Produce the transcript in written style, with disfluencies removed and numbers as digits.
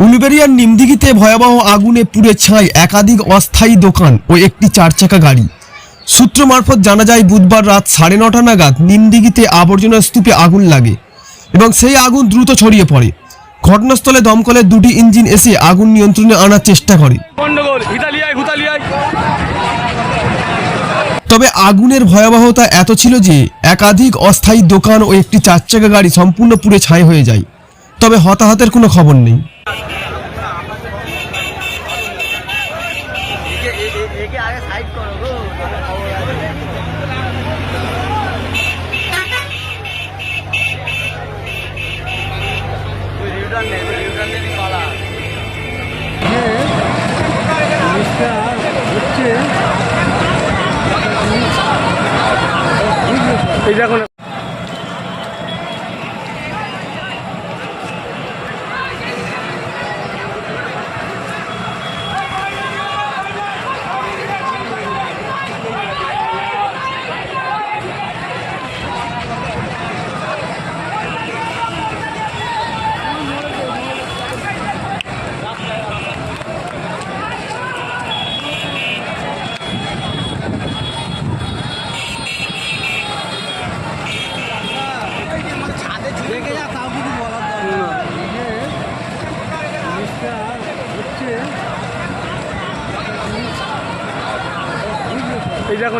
উলুবেড়িয়ার নিমদিঘিতে ভয়াবহ আগুনে পুড়ে ছাই একাধিক অস্থায়ী দোকান ও একটি চারচাকা গাড়ি। সূত্র মারফত জানা যায়, বুধবার রাত 9:30 নাগাদ নিমদিঘিতে আবর্জনা স্তূপে আগুন লাগে এবং সেই আগুন দ্রুত ছড়িয়ে পড়ে। ঘটনাস্থলে দমকলের 2টি ইঞ্জিন এসে আগুন নিয়ন্ত্রণে আনার চেষ্টা করে। তবে আগুনের ভয়াবহতা এত ছিল যে একাধিক অস্থায়ী দোকান ও একটি চারচাকা গাড়ি সম্পূর্ণ পুড়ে ছাই হয়ে যায়। তবে হতাহতের কোনো খবর নেই। এই দেখুন এই দেখুন